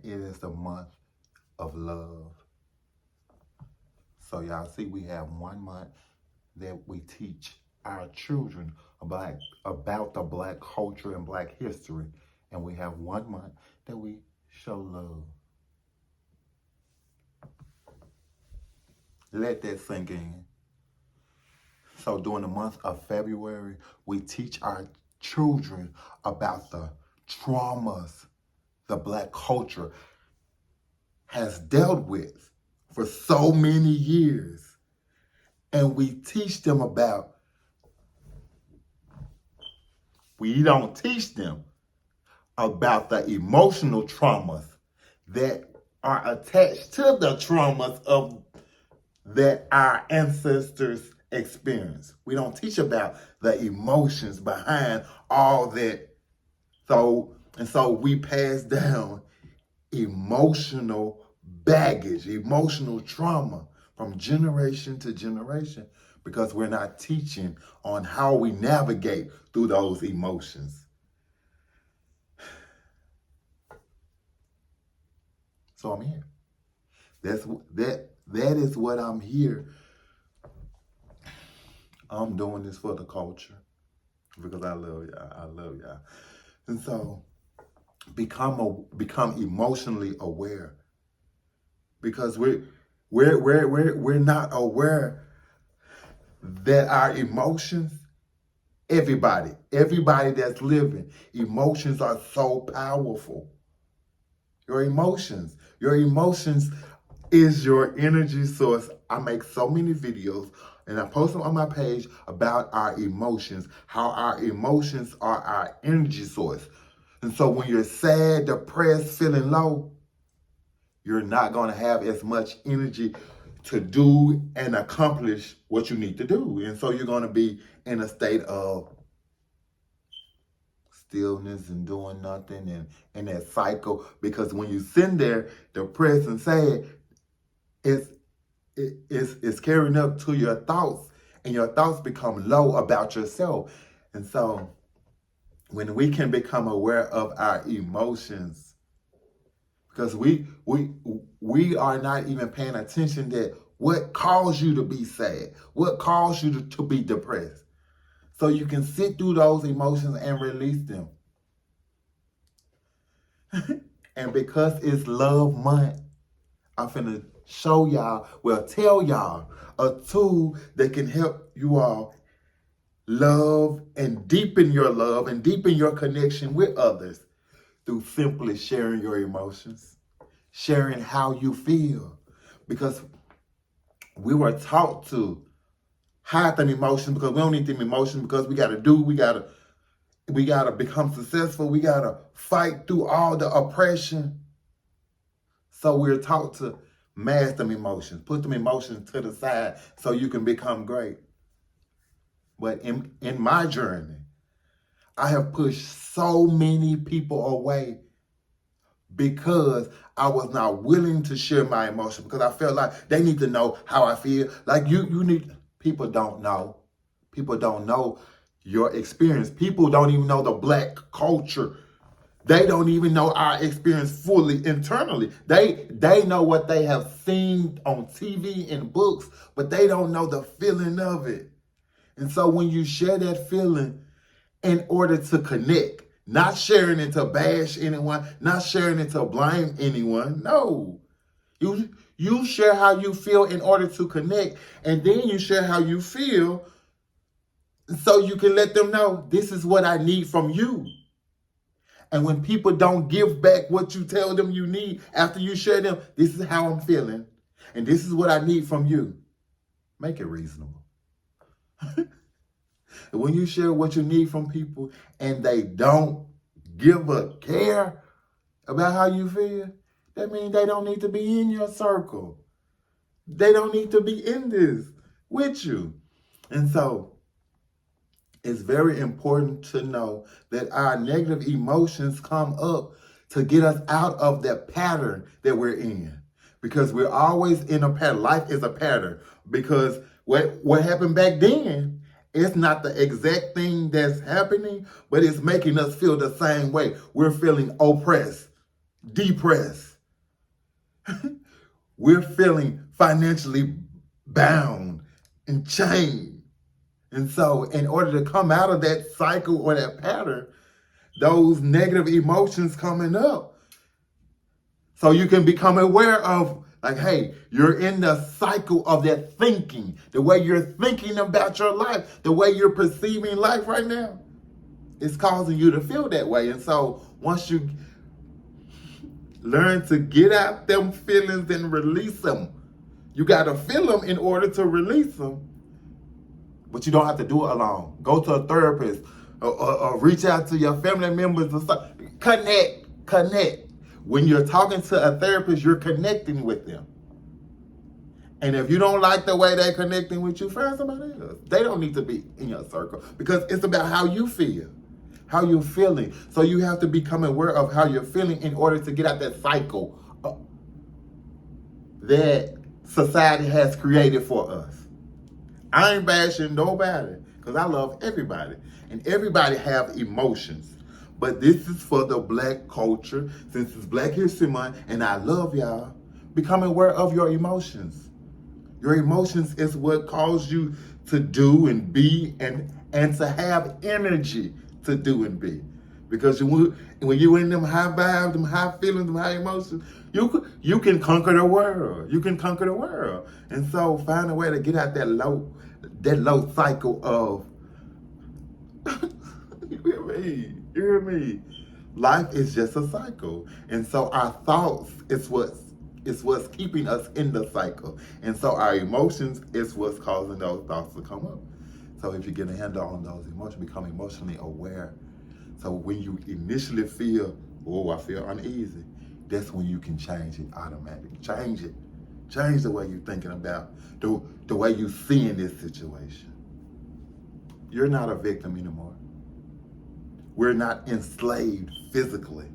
It is the month of love. So y'all see, we have 1 month that we teach our children about the Black culture and Black history. And we have 1 month that we show love. Let that sink in. So during the month of February, we teach our children about the traumas the Black culture has dealt with for so many years. And we teach them we don't teach them about the emotional traumas that are attached to the traumas of that our ancestors experienced. We don't teach about the emotions behind all that. So we pass down emotional baggage, emotional trauma from generation to generation because we're not teaching on how we navigate through those emotions. So I'm here. That is what I'm here. I'm doing this for the culture because I love y'all. I love y'all. And so become emotionally aware because we're not aware that our emotions, everybody that's living, emotions are so powerful. Your emotions is your energy source. I make so many videos and I post them on my page about our emotions, how our emotions are our energy source. And so when you're sad, depressed, feeling low, you're not going to have as much energy to do and accomplish what you need to do. And so you're going to be in a state of stillness and doing nothing and that cycle. Because when you sit there depressed and sad, it's carrying up to your thoughts, and your thoughts become low about yourself. And so when we can become aware of our emotions, because we are not even paying attention that what caused you to be sad, what caused you to be depressed. So you can sit through those emotions and release them. And because it's love month, I'm finna show y'all, tell y'all a tool that can help you all love and deepen your connection with others through simply sharing your emotions, sharing how you feel. Because we were taught to hide them emotions because we don't need them emotions because we gotta become successful, we gotta fight through all the oppression. So we're taught to mask them emotions, put them emotions to the side so you can become great. But in my journey, I have pushed so many people away because I was not willing to share my emotions because I felt like they need to know how I feel. Like people don't know. People don't know your experience. People don't even know the Black culture. They don't even know our experience fully internally. They know what they have seen on TV and books, but they don't know the feeling of it. And so when you share that feeling in order to connect, not sharing it to bash anyone, not sharing it to blame anyone, no. You share how you feel in order to connect, and then you share how you feel so you can let them know this is what I need from you. And when people don't give back what you tell them you need after you share them, this is how I'm feeling. And this is what I need from you. Make it reasonable. When you share what you need from people and they don't give a care about how you feel, that means they don't need to be in your circle. They don't need to be in this with you. And so it's very important to know that our negative emotions come up to get us out of that pattern that we're in. Because we're always in a pattern. Life is a pattern. Because what happened back then, it's not the exact thing that's happening, but it's making us feel the same way. We're feeling oppressed, depressed, we're feeling financially bound and chained. And so in order to come out of that cycle or that pattern, those negative emotions coming up, so you can become aware of, like, hey, you're in the cycle of that thinking, the way you're thinking about your life, the way you're perceiving life right now. It's causing you to feel that way. And so once you learn to get out them feelings and release them, you got to feel them in order to release them. But you don't have to do it alone. Go to a therapist or reach out to your family members or something. Connect. When you're talking to a therapist, you're connecting with them. And if you don't like the way they're connecting with you, find somebody else. They don't need to be in your circle because it's about how you feel, how you're feeling. So you have to become aware of how you're feeling in order to get out that cycle that society has created for us. I ain't bashing nobody because I love everybody. And everybody have emotions. But this is for the Black culture, since it's Black History Month, and I love y'all. Become aware of your emotions. Your emotions is what causes you to do and be and to have energy to do and be. Because when you're in them high vibes, them high feelings, them high emotions, you can conquer the world. You can conquer the world. And so find a way to get out that low cycle of You hear me? Life is just a cycle. And so our thoughts is what's keeping us in the cycle. And so our emotions is what's causing those thoughts to come up. So if you get a handle on those emotions, become emotionally aware. So when you initially feel, I feel uneasy, that's when you can change it automatically. Change it. Change the way you're thinking about, the way you're seeing this situation. You're not a victim anymore. We're not enslaved physically.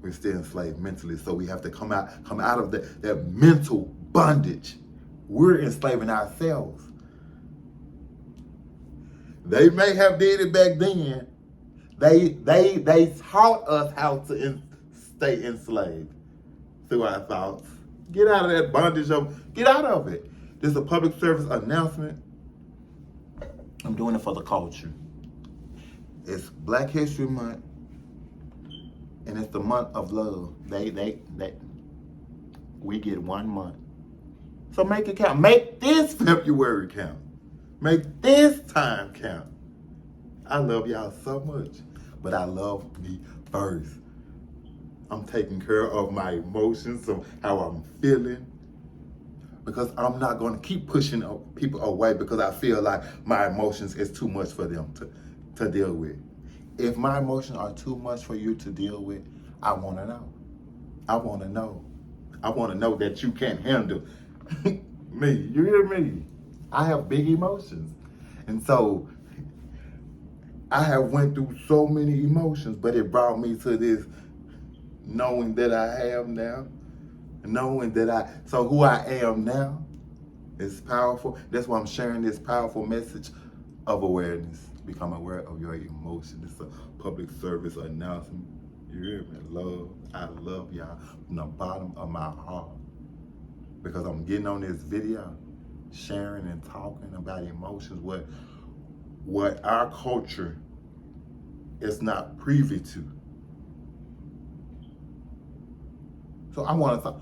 We're still enslaved mentally. So we have to come out of that mental bondage. We're enslaving ourselves. They may have did it back then. They taught us how to stay enslaved through our thoughts. Get out of that bondage. Get out of it. This is a public service announcement. I'm doing it for the culture. It's Black History Month, and it's the month of love. We get 1 month. So make it count. Make this February count. Make this time count. I love y'all so much, but I love me first. I'm taking care of my emotions, of how I'm feeling, because I'm not going to keep pushing people away because I feel like my emotions is too much for them to deal with. If my emotions are too much for you to deal with, I want to know. I want to know. I want to know that you can't handle me. You hear me? I have big emotions. And so I have went through so many emotions, but it brought me to this knowing that I have now. So who I am now is powerful. That's why I'm sharing this powerful message of awareness. Become aware of your emotions. It's a public service announcement. You hear me? I love y'all from the bottom of my heart. Because I'm getting on this video, sharing and talking about emotions, what our culture is not privy to. So I want to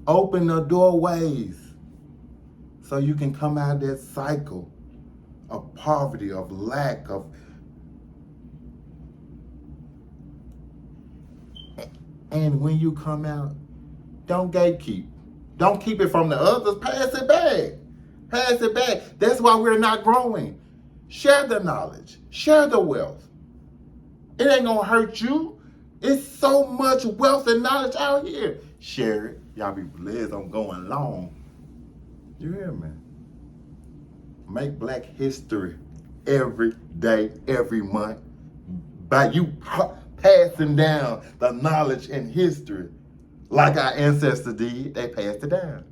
open the doorways so you can come out of that cycle of poverty, of lack, and when you come out, don't gatekeep. Don't keep it from the others. Pass it back. Pass it back. That's why we're not growing. Share the knowledge. Share the wealth. It ain't gonna hurt you. It's so much wealth and knowledge out here. Share it. Y'all be blessed. I'm going long. You hear me? Make Black history every day, every month, by you passing down the knowledge and history like our ancestors did. They passed it down.